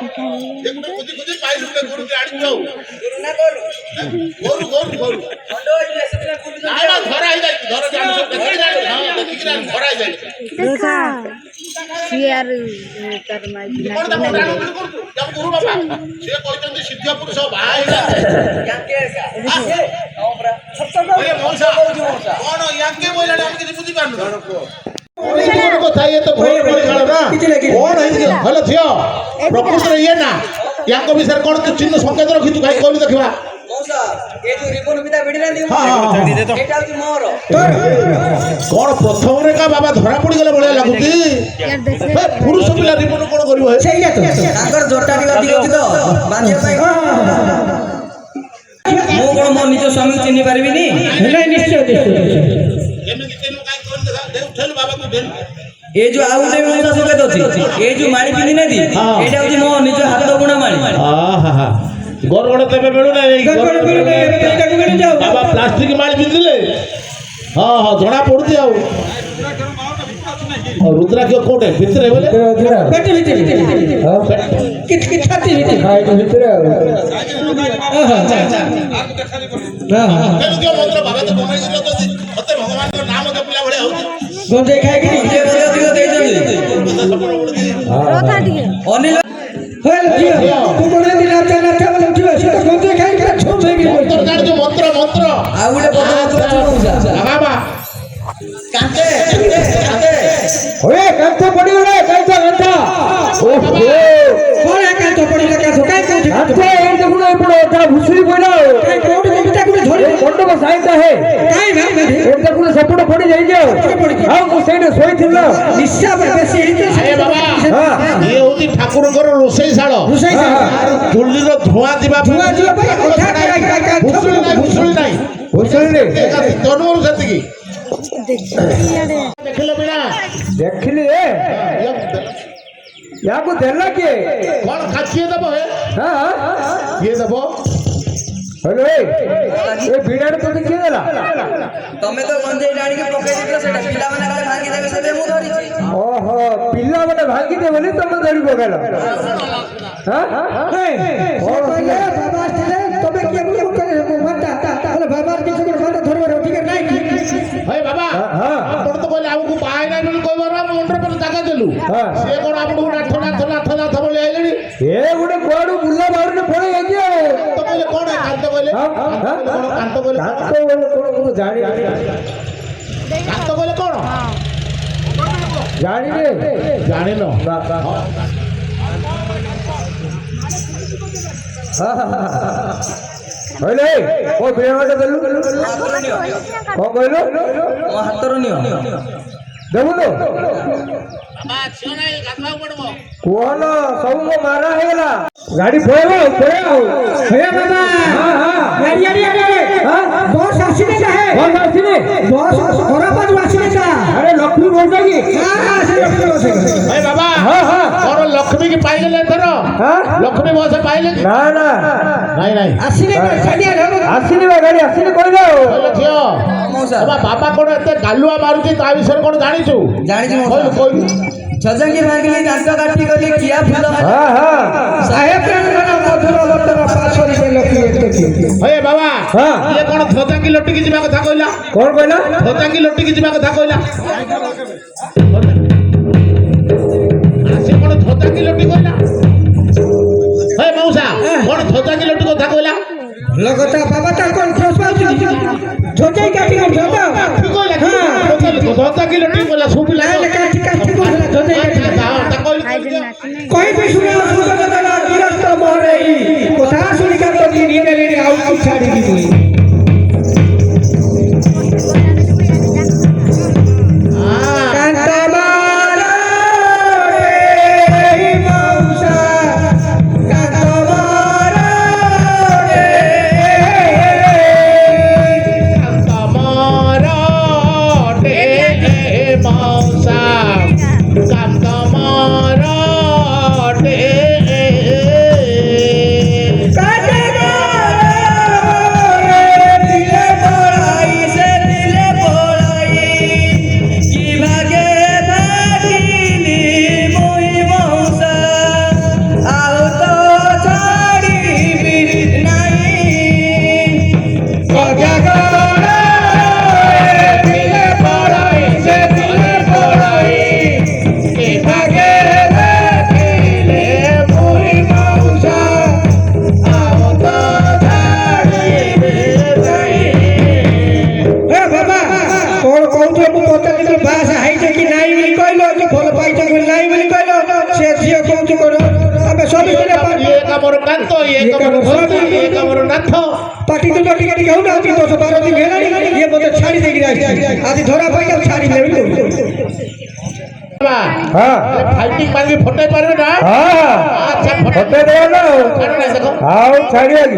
C: ଏ ଗୋଟେ ଖୋଜି ଖୋଜି ପାଇଲୁ ଗୋଟେ ଗୋରୁଟେ ଆଣିଛୁ ଆଉ ଗୋରୁ ଗୋରୁ ଗୋରୁ ନାଇଁ ନା ଧରା ହେଇଯାଇଛି ଧର ଜାଣିଛୁ ଦେଖିକି ଧରା ହେଇଯାଇଛି
E: देखा शेयर कर माइक
C: କଣ ତାକୁ ଜାଣି ବୋଲି କରୁଛୁ ତାକୁ ଗୁରୁ ବାପା ସିଏ କହିଛନ୍ତି ସିଦ୍ଧ ପୁରୁଷ ବାହା ହେଇଗଲା କଣ ୟାଙ୍କେ ବୋଇଲାଣି ଆମେ କିଛି ବୁଝିପାରୁନୁ କଥା ଇଏ ତ ଭଲ ପରିମାଣ ନା କଣ ହେଇଛି ଭଲ ଝିଅ ପ୍ରକୃତରେ ଇଏ ନା ୟାଙ୍କ ବିଷୟରେ କଣ ତୁ ଚିହ୍ନ ସଂକେତ ରଖିଛୁ କାହିଁ କହିଲୁ ଦେଖିବା କଣ ପ୍ରଥମରେ କା ବାବା ଧରା ପଡିଗଲା ଭଳିଆ ଲାଗୁଛି ପୁରୁଷ ପିଲା ରିବନ କଣ କରିବ
D: ତାଙ୍କର ଜଟା ଟିକେ ଅଧିକ ଅଛି ତ ବାନ୍ଧିବା ପାଇଁ ମୁଁ କଣ ମୋ ନିଜ ସ୍ୱାମୀ ଚିହ୍ନି ପାରିବିନି
A: ନିଶ୍ଚୟ
C: ଏମିତି ତେଣୁ କାହିଁ କହିଲୁ ଦେଖା ଉଠେଇଲୁ ବାବା ତୁ ଢେଲୁ
D: ଏ ଯୋଉ ଆଉ ଗୋଟେ ମଉସା ସଙ୍କେତ ଅଛି ଏ ଯୋଉ ମାଳି ପିନ୍ଧି ନାହାନ୍ତି ଏଇଟା ହଉଛି ମୋ ନିଜ ହାତ ବୁଣା ମାଳି
C: ଗରଗଡ଼ ତେବେ ମିଳୁନାହିଁ ବାବା ପ୍ଲାଷ୍ଟିକ ମାଳି ପିନ୍ଧିଲେ ହଁ ହଁ ଜଣା ପଡୁଛି ଆଉ ରୁଦ୍ରାକ୍ଷ କୋଉଟେ ଭିତରେ ବୋଲେ ମନ୍ତ୍ର ବାବା ତ ବନେଇছিল ମତେ ଭଗବାନଙ୍କ ନାମ ଜପିଲା ଭଳିଆ ହଉଛି
A: ଗଞ୍ଜେଇ ଖାଇକି
D: ଅନିଲ
C: ଜାଣିଛୁ ମନ୍ତ୍ର ମନ୍ତ୍ର
D: ଆଉ ଗୋଟେ
C: ବାବା
A: କାନ୍ଥ ପଡିଗଲେ କାନ୍ଥ ଦେଖୁନ ଏପଟେ ଅଧା ଭୁଷୁରି ପଇଲା ମଣ୍ଡପ ସାଇଟା ହେ ଦେଖୁନ ସେପଟେ ପଡି ଯାଇଛି ଆଉ ମୁଁ ସେଇଠି ଶୋଇଥିଲି
C: ବାବା ଇଏ ହଉଛି ଠାକୁରଙ୍କର ରୋଷେଇଶାଳ ଚୁଲିର ଧୂଆଁ ଯିବା ଭୁଷୁଳି ନାହିଁ ଜନ୍ମରୁ ସେତିକି ଦେଖିଲ ବିନା
A: ଦେଖିଲି ୟାକୁ ଦେଲା କିଏ
C: କଣ କିଏ ଦବ କିଏ ଦବ
A: ହ୍ୟାଲୋ ଏ ବିଡ଼ାରେ ତୋତେ କିଏ ଦେଲା
D: ତମେ ତ ଗଞ୍ଜେଇ ଆଣିକି ପକେଇ ଦେଇଥିଲ ସେଟା ପିଲାମାନେ କାଳେ ଭାଙ୍ଗି ଦେବେ ସେବେ ମୁଁ ଧରିଛି
A: ଓହୋ ପିଲାମାନେ ଭାଙ୍ଗିଦେ ବୋଲି ତମେ ଧରି ପକେଇଲ ବାବା ଆସିଥିଲେ ତମେ କିଏ ବାବାର କିଛି ଧରିବାର ଅଧିକାର ନାହିଁ
C: ଭାଇ ବାବା ଆପଣ ତ କହିଲେ ଆମକୁ ବାହା ନାହିଁ ବୋଲି କହିବାର ମୁଣ୍ଡରେ ପରେ ଜାଗା ଦେଲୁ ସିଏ କଣ ଆପଣଙ୍କୁ ନାଥ ବୋଲି ଆଇଲେଣି
A: ଏ ଗୋଟେ କୁଆଡୁ ବୁଲା ବାହାରୁନି ପଳେଇ ଯାଇଛି ଆଉ
C: ତ କହିଲେ କଣ କାନ୍ତ କହିଲେ କାନ୍ତ କହିଲେ
A: କଣ ଜାଣିନି
C: କାନ୍ତ କହିଲେ କଣ
A: ଜାଣିନି
C: ଜାଣିନ
A: କହିଲେ ମୋ ବିଡ଼ାଟା ଦେଲୁ କଣ କହିଲୁ
D: ମୋ ହାତରୁ ନିଅ
A: ଦେବୁନୁ କୁହନ ସବୁ ମୋ ମାରା ହେଇଗଲା ଗାଡି ପଳେଇବ ବସ୍ ଆସିଲେ ଆରେ ଲକ୍ଷ୍ମୀ ବସ କି
C: ବାବା କଣ ଲକ୍ଷ୍ମୀ କି ପାଇଗଲେ ଏଥର
B: হ্যাঁ
C: লক্ষ্মী বস পাইলে
B: না না
C: নাই নাই
A: ଆସିଲେ ଛାଡ଼ିଆ ଘର
B: ଆସିନି ବା ଗାଡି ଆସିନି କହିଯାও
C: କହିଲେ ଝିଅ
D: ମଉସା
C: ବାବା କଣ ଏତେ ଗାଲୁଆ ମାରୁଛି ତା ବିଷୟରେ କଣ ଜାଣିଛୁ
D: ଜାଣିଛି
C: କହିଲୁ
D: ମଉସା
C: କହିଲୁ
D: ଛଜଙ୍ଗି ଭାଙ୍ଗିଲି ଦାନ୍ତ କାଟି ଗଲି କିଆ ଫୁଲ
B: ହଁ ହଁ
A: ସାହେବଙ୍କର ମଧୁର ମଧୁର ପାଶୋରି ଲକ୍ଷ୍ମୀ
C: ହେ ବାବା
B: ହଁ।
C: ଇଏ କଣ ଥୋତାଙ୍ଗି ଲଟିକି ଯିବା କଥା କହିଲା
B: କଣ କହିଲା
C: ଥୋତାଙ୍ଗି ଲଟିକି ଯିବା କଥା କହିଲା ସେ କଣ ଥୋତାଙ୍ଗି ଲଟି କହିଲା ହେ ମଉସା କଣ ଥୋତାଙ୍ଗି ଲଟି କଥା କହିଲା
A: ଭଲ କଥା ବାବା ତା କଣ ଫ୍ରେସ୍ ପାଉଛି ଝୋଜେଇ କାଟି ଝୋଜା
C: ଠିକ କହିଲା ଥୋତାଙ୍ଗି ଲଟି କହିଲା ଶୁଭିଲା
A: କାଟି କାଟି କହୁଥିଲା ଝୋଜେଇ କାଟି କହିବି ଶୁଣ ସୁଗତର ଗିରସ୍ତ ମହରେଇ କଥା ଶୁଣିକା ତ ନିନେ ନିନେ ଆଉ କି ଛାଡ଼ିବି ମୁଇଁ କାନ୍ତମାର ରେ ମଉସା କାନ୍ତମାର ରେ
C: କାନ୍ତମାର ଟେ ମଉସା କାନ୍ତମାର ଟେ
A: पार्टी तो लटी के कहू ना 10-12 दिन हेलानी ये मते छाड़ी देगी आज धरा पाइला छाड़ी लेबी
B: हाँ
C: फाइटिंग मारी फटाई पारे ना
B: हाँ
C: अच्छा
B: फटे देवा ना
C: छाड़ी ना देखो
B: आओ छाड़िया की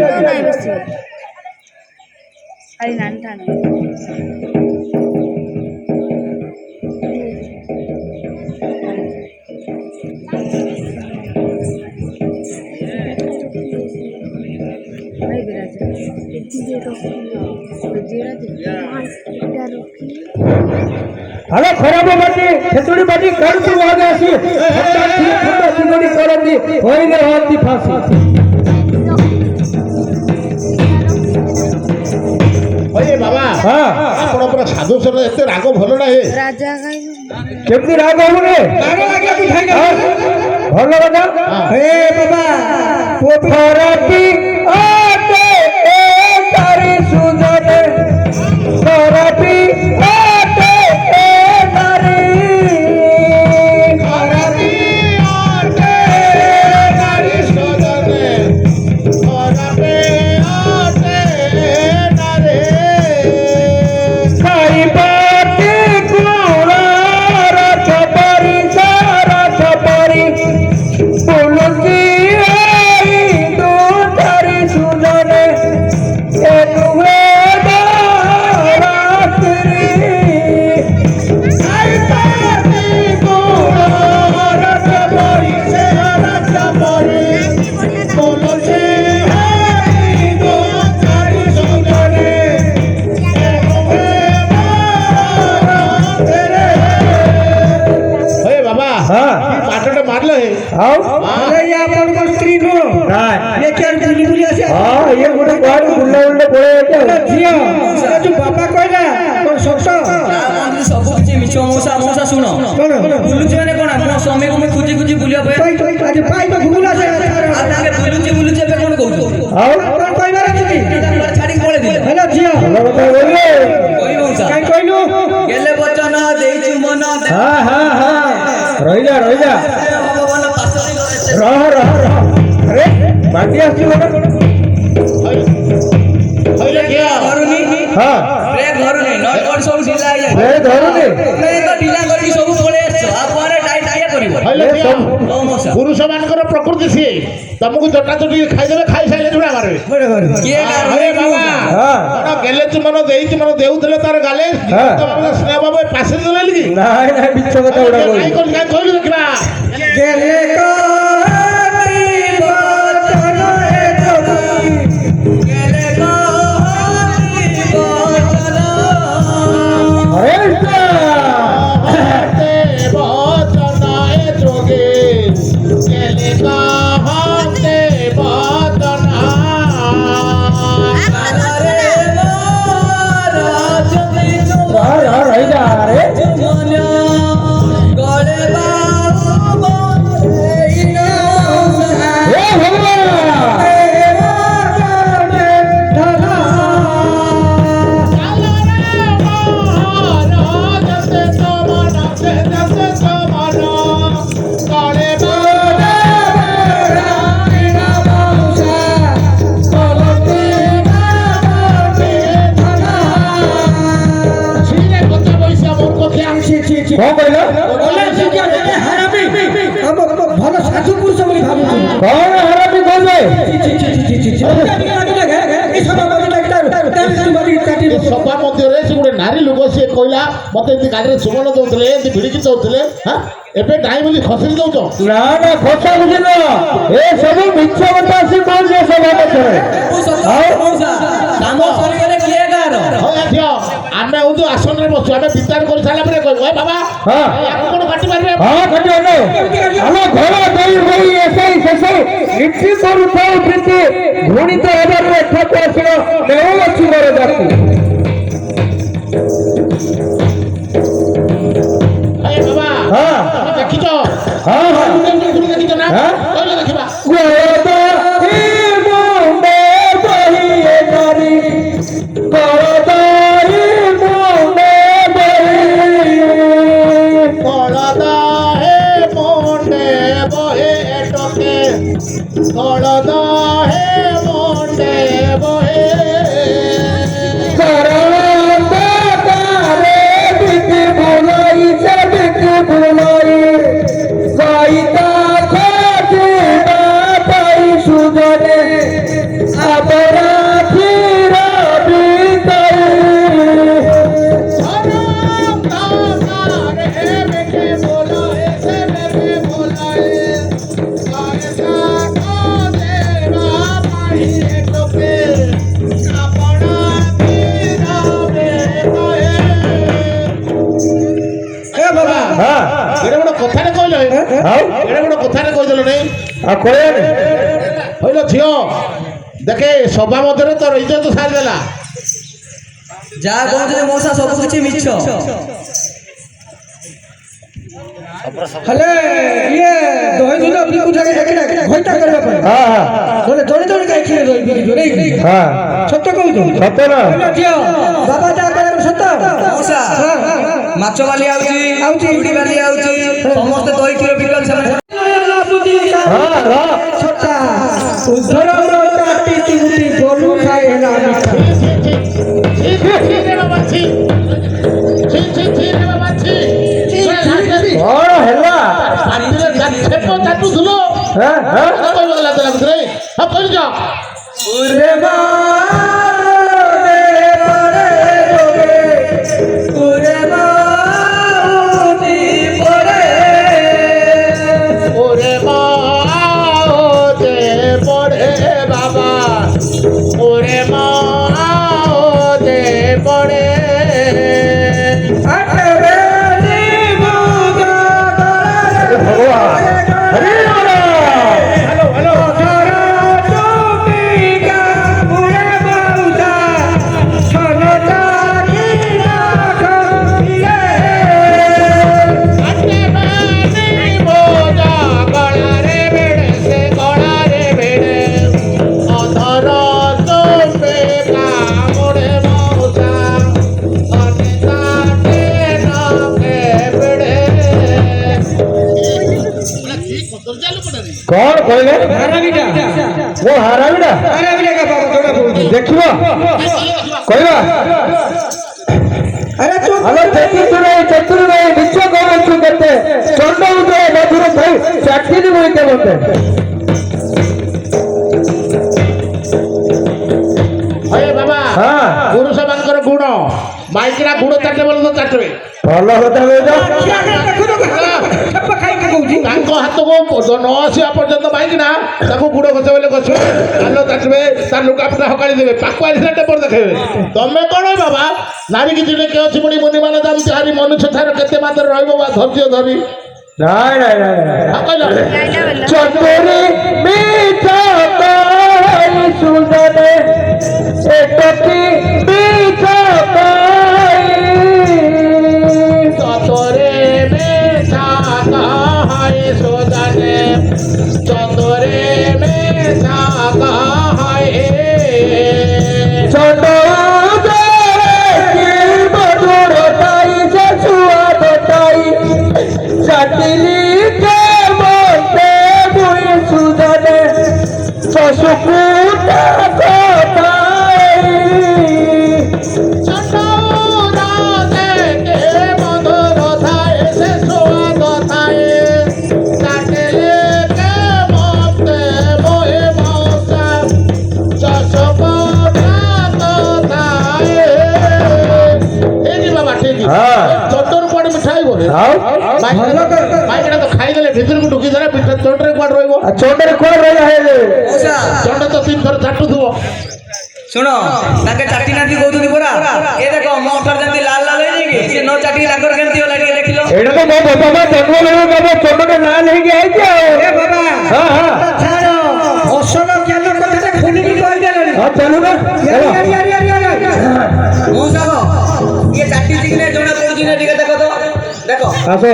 E: अरे नानता भाई बिराज ये
B: अरे खराब बाटी खेतुड़ी बाटी कर तू आगे आसी फटा चिंगड़ी करंदी होइले होती फांसी
C: ओए बाबा
B: हाँ
C: आपण पुरा साधु सर एते राग भलो ना हे
E: राजा गाई
B: केमती राग होने
A: बारो लागे तू खाई जा
B: भलो राजा
A: हे बाबा
B: पोखरती आते ए तारी सुजने पोखरती आते ए तारी
C: खराबी आटे नारी सदने खराबे आटे नारे
B: खाई बाटी कुड़ा रच परी सारा छपरी पुलसी आई दो तारी सुजने ए तुहे रात्रि
C: आई पाती गोरा रच परी से रच परी बोलो से आई दो तारी सदने हे बाबा
B: हाँ
C: पाटटे मारले हे
B: आओ
A: अरे ये अपन को स्त्री नो
B: काय
A: ये क्या बुली बुली आसे
B: हाँ ये गोटे गाड़ी बुल्ला बुल्ला पड़े
A: अरे झियो ये जो बाबा कहला कोन सत
D: ସବୁ କିଛି ମିଛ ମଉସା ମଉସା ଶୁଣ
A: कोन
D: ବୁଲୁଛି ମାନେ କଣ ମୋ ସ୍ୱାମୀକୁ ମୁଁ ଖୋଜି ଖୋଜି ବୁଲିବା ପାଇଁ
A: पाई आज पाई तो भूल आसे
D: ଆଉ ତାଙ୍କେ ବୁଲୁଛି ଏବେ କଣ କହୁଛ
B: आओ
A: कोन कहबार अछि
D: ଛାଡ଼ିକି ପଳେଇ ଦିଲେ
A: हेलो झियो
B: ଭଲ କଥା ବୋଲେ
D: କହି ମଉସା
A: काई कहलु
D: ଗେଲେ ବଚନ ଦେଇଛୁ ମନ
B: हाँ हाँ हाँ ରହିजा ରହିजा
D: ଭଗବାନ ପାଶୋରି ଗଲେ
B: ରହ ରହ ରହ अरे बाटी ଆସିବ ନା
C: ହଇଲେ କିଆ
D: ଧରୁନି
B: ହଁ
D: ବ୍ରେକ୍ ଧରୁନି ନଟ କଟ ସବୁ ଢିଲା ହେଇଯାଇଛି
B: ଏ ଧରୁନି
D: ବ୍ରେକ୍ ତ ଢିଲା କରିକି ସବୁ ପଳେଇ ଆସିଛ ଆଉ ପରେ ଟାଇଟ୍ ଆଇଆ କରିବ
C: ହଇଲେ କିଆ
D: ହଉ ମଉସା
C: ପୁରୁଷ ମାନଙ୍କର ପ୍ରକୃତି ସିଏ ତମକୁ ଜଟା ଚଟି ଖାଇଦେବେ ଖାଇସାରିଲେ ଝୁଣା ମାରିବେ
D: କିଏ
C: ହେ ବାବା
B: ହଁ
C: କଣ ଗେଲେ ଚୁମନ ଦେଇଛୁ ମନ ଦେଉଥିଲେ ତାର ଗାଲେ ସ୍ନେହ ବାବୁ ପାଶେ ଦେଲେ କି
B: ନାଇଁ ନାଇଁ ମିଛ କଥା ଗୁଡା
C: କାଇଁ
B: କହୁଛି
C: କହିଲୁ ଦେଖିବା
A: गेले को
B: କଣ କହିଲ
A: ଭଲ ସାଧୁ ପୁରୁଷ ବୋଲି ଭାବୁଛୁ
B: କଣ ହାରାମି କହିଲେ
C: ସଭା ମଧ୍ୟରେ ସେ ଗୋଟେ ନାରୀ ଲୋକ ସିଏ କହିଲା ମତେ ଏମିତି ଗାଡ଼ିରେ ଚୁମନ ଦଉଥିଲେ ଏମିତି ଭିଡ଼ିକି ଦଉଥିଲେ ଏବେ ନାଇଁ ବୋଲି ଖସେଇ ଦଉଛ
B: ନା ନା ଖସା ବୁଝିଲ ଏ ସବୁ ମିଛ କଥା ଆସି କହୁଛି ଏ ସଭା ମଧ୍ୟରେ
D: କାମ ସରିଗଲେ କିଏ ଗାଁର
C: ଝିଅ ଆମେ ହଉଛୁ ଆସନରେ ବସୁ ଆମେ ବିଚାର କରି ସାରିଲା ପରେ କହିବୁ ଏ ବାବା ୟାକୁ କଣ କାଟି ପାରିବେ
B: ହଁ କାଟିବ ଆମ ଘର ଦେଇ ହୋଇ ଏସେଇ ଶେଷଇ ନୀତି କରୁଥାଉ ପ୍ରୀତି ଘୃଣିତ ହେବାରୁ ଏଠାକୁ ଆସିବ ନେଉଅଛି ମୋର ଜାତି
C: ଏ ବାବା
B: ହଁ
C: ତମେ ଦେଖିଛ
B: ହଁ ହଁ
C: ଦେଖିଛ ନା କହିଲେ ଦେଖିବା କଳଦା হে মন্ডে বহে টকে কলদা হে মন্ডে বহে কথারে কইল এটা বড় কথারে কইদেল নেই হইল ঝিও দেখে সভা মধ্যে তোর ইজ্জত সারি দেলা
D: ଯାହା କହୁଛନ୍ତି ମଉସା ସବୁ କିଛି ମିଛ
A: ହେଲେ ଇଏ ଦହି ଦୁଧ ବିକୁଠାରେ ଘଇଟା କରିବା ପାଇଁ ଜଣେ ଜଣେ ଜଣେ ଗାଇଥିଲେ ଦହି ବିକୁଛୁ ନାଇଁ ସତ କହୁଛୁ
B: ସତ ନା
A: ଝିଅ ବାବା ଯାହା କହିଲେ ସତ
D: ମଉସା ମାଛ ବାଲି ଆଉଛି ଚୁଡ଼ି ବାଲି ଆଉଛି ସମସ୍ତେ ଦହି କ୍ଷୀର ବିକନ୍ତି ସେମାନେ
A: ଛୋଟା ଉଦ୍ଧର କାଟି ଚୁଟି ଗୋଲୁ ଖାଏ ହେଲା
B: କଣ ହେଲା କଣ କହିଲେ ମୋ ହାରାମିଟା ଦେଖିବ କହିବା ଆଲୋ ଚତୁର ଭାଇ ନିଶ୍ଚୟ କହୁଛୁ କେତେ ଚଣ୍ଡ ଉଦୟ ମଧୁର ଭାଇ ଚାକିରି ବୋଇତେ ମତେ
C: ବାବା ପୁରୁଷ ମାନଙ୍କର ଗୁଣ ମାଇକିନା ଗୁଣ ଚାଟେ ବୋଲେ ତ ଚାଟିବେ
B: ଭଲ କଥା
C: ତାଙ୍କ ହାତକୁ ନ ଆସିବା ପର୍ଯ୍ୟନ୍ତ ମାଇକିନା ତାକୁ ଗୁଡ଼ ଗଛ ବୋଲେ ଗଛିବେ କାଲ ଚାଟିବେ ତା ଲୁଗାପଟା ହକାଳି ଦେବେ ପାଖକୁ ଆସିଲେ ଟେପର ଦେଖେଇବେ ତମେ କଣ ବାବା ନାରୀ କିଛି ଟିକେ ଅଛି ପୁଣି ମୁନି ମାନେ ଯାଉଛି ହାରି ମନୁଷ୍ୟ ଠାରୁ କେତେ ମାତ୍ରାରେ ରହିବ ବା ଧୈର୍ଯ୍ୟ ଧରି
B: ନାଇଁ ନାଇଁ ନାଇଁ
C: କହିଲ
B: ଚତୁରୀ ମିଠା ସୁନ୍ଦର ଏକଟି ମିଠା
C: চতরে মেশা কাহায় সোদানে চতরে মেশা কাহায়
B: ছোট মধুর তাই ছুয়া তাই চাটিলি কে বলতে মুই সুদনে শশুকুটা কথাই
C: চন্দ্র রাতে মধুর ধায় ଖାଇବନି
B: ଆଉ
C: ମାଇକିଟା ତ ଖାଇଦେଲେ ଭିତରକୁ ଢୁକି ଦେଲେ ଚଣ୍ଡରେ କୁଆଡେ ରହିବ
B: ଆଉ ଚଣ୍ଡରେ କୁଆଡେ ରହିଲା ହେଲେ
D: ମଉସା
C: ଚଣ୍ଡ ତ 3 ଥର ଚାଟୁଥିବ
D: ଶୁଣ ତାକେ ଚାଟି ନାଟି କହୁଛନ୍ତି ପରା ଏ ଦେଖ ମୋ ଅଠର ଯେମିତି ଲାଲ ଲାଲ ହେଇଯାଇଛି ସେ ନ ଚାଟିକି ତାଙ୍କର କେମିତି ହେଲା ଟିକେ ଦେଖିଲ
B: ଏଇଟା ତ ମୋ ବାପା ମା ଜନ୍ମ ଚଣ୍ଡରେ ନାଁ ନେଇକି ଆଇଛି ଆଉ
A: ବାବା
B: ହଁ ହଁ
A: ଛାଡ଼ ଅସଲ ଜ୍ଞାନ କଥାଟା ଖୋଲିକି କହିଦେଲେଣି
B: ହଁ ଚାଲୁ ନା
D: ମଉସା ଇଏ ଚାଟିଛି କି ନାହିଁ ଜଣା ପଡୁଛି ନା ଟିକେ ଦେଖ ତ ଦେଖ
B: ଆସ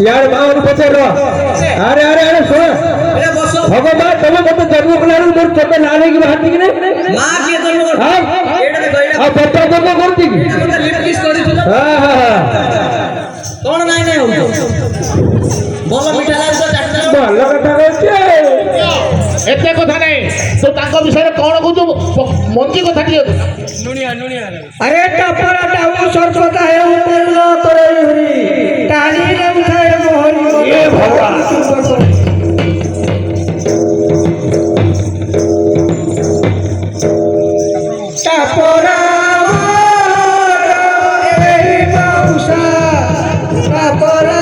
B: ୟାର ମା ମାନଙ୍କୁ ପଚାର ଆରେ ଆରେ ଆରେ ଶୁଣ
D: ଏ ବସ
B: ଭଗବାନ ତମେ ମତେ ଜନ୍ମ କଲାବେଳକୁ ମୋର ଚଣ୍ଡ ନାଁ ନେଇକି ବାହାରିଛି କି ନାହିଁ
D: ମା କିଏ ଜନ୍ମ କରିଛି
B: ଆଉ
D: ଏଇଟା ଦେଖ ଏଇଟା
B: ଆଉ ବାପା ଜନ୍ମ କରୁଛି କି
D: ମତେ ଲିପ୍ କିସ୍ କରିଥିଲ
B: ହଁ ହଁ ହଁ
D: କଣ ନାଇଁ ନାଇଁ ହଉଛ ଭଲ ମିଠା ଲାଗୁଛ ଚାଟିଦେଲ
B: ଭଲ କଥା କହୁଛି
C: ଏତେ କଥା ନାହିଁ ତୁ ତାଙ୍କ ବିଷୟରେ କଣ କହୁଛୁ ମଞ୍ଜି କଥା ଟିକେ
A: अरे टपरा टाऊ सरपता है ऊपर न करे हरी टाली न उठाए मोहरी
B: ये भगवान
A: टपरा रे मौसा टपरा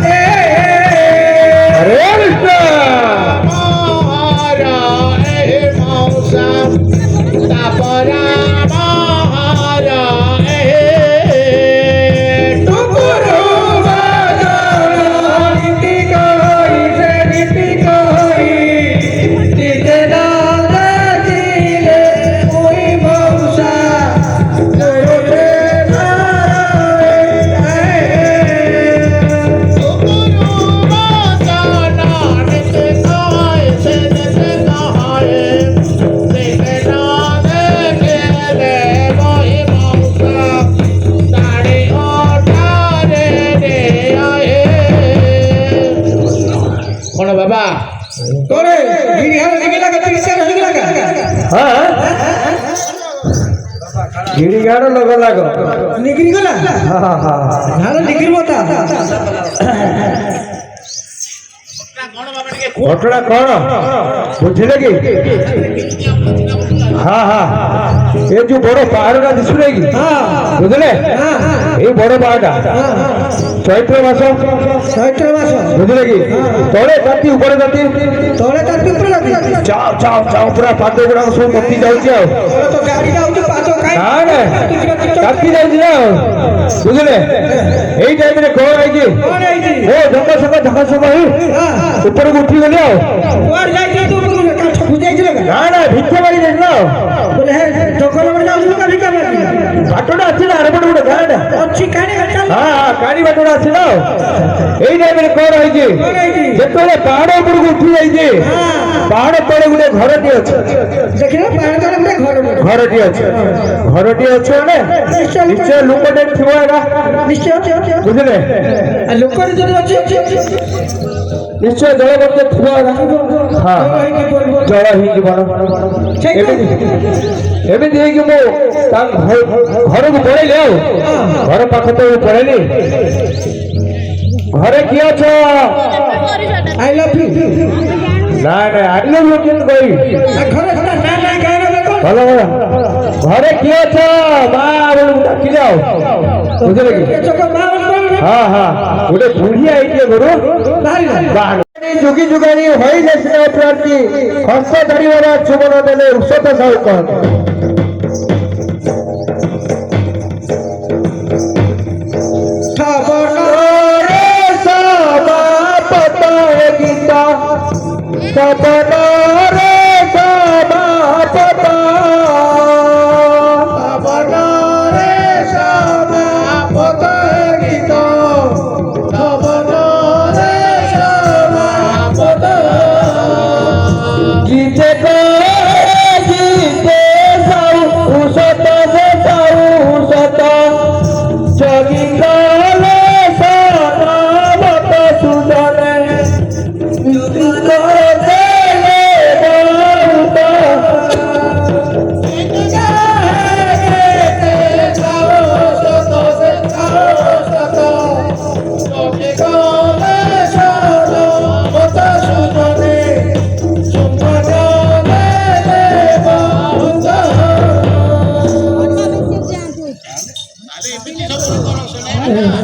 A: रे
B: अरे कृष्ण
C: କଣ ବାବା
A: तोरे गिरिहर निकला का तीसरा निकला का
B: हाँ गिड़ी गाड़ो लगा लागो
A: निकली गला
B: हाँ हाँ
A: नाला निकल बता
B: घटना कौन बुझले कि हाँ हाँ ये जो बड़ो पहाड़ का दिशुले कि बुझले ये बड़ो पहाड़ चैत्र मास
A: चैत्र मास
B: बुझले कि तले जाती ऊपर जाती
A: तोले ताती ऊपर लगी
B: जाओ जाओ जाओ पूरा पाद गुड़ा सब मती जाऊँगी आओ
A: तो गाड़ी का उठे पाछो काई
B: ना ना काटी जाऊँगी ना बुझले यही टाइम में कौन आएगी
A: कौन आई थी
B: ओ धक्का सका ही ऊपर को उठी गली आओ
A: और जाई तू काछ बुझाई लगा
B: ना ना भिक्षा मारी देख ना
A: बोले है दोकान में जाऊ का भिका मारी
B: बाटोटा अच्छी ना अरबड़ गुड़ा गाड़ा
A: अच्छी काने चल
B: हाँ हाँ कानी बाटोटा अच्छी ना यही टाइम में कौन आएगी जेतोले पहाड़ ऊपर को उठी जाइए पहाड़ तले गुटे घरटी अच्छे
A: देखिना पहाड़ तले गुटे
B: घरटी अच्छे ने निश्चय लोकटे थिबो एगा
A: निश्चय
B: बुझले
A: लोकर जदी अछि
B: निश्चय जल बंदे थिबो एगा हाँ जल ही जीवन एमती है कि मो घर को पड़े ले घर पाख तो पड़ेली घरे किए अछ
A: आई लव यू
B: ना ना आई लव यू केन कहि
A: घरे ना ना कहना देखो
B: भलो भलो घरे किए अछ मां बोल डाकी जाओ बुझले कि
A: चको मां
B: हाँ हाँ गोटे बुढ़ी आई के गुरु बाहर जुगी जुगानी होई नेसने प्रार्थी हंस धरिवार चुमन देले उषत साहु कहत रे सभापत गीता सपन रे सभापत सपन रे सभापत गीता सपन रे सभापत गीते गीते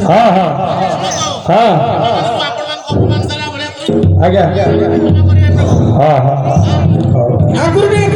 B: ହଁ ହଁ ହଁ ଆଜ୍ଞା ହଁ ହଁ
A: ଆଗରୁ ଟିକେ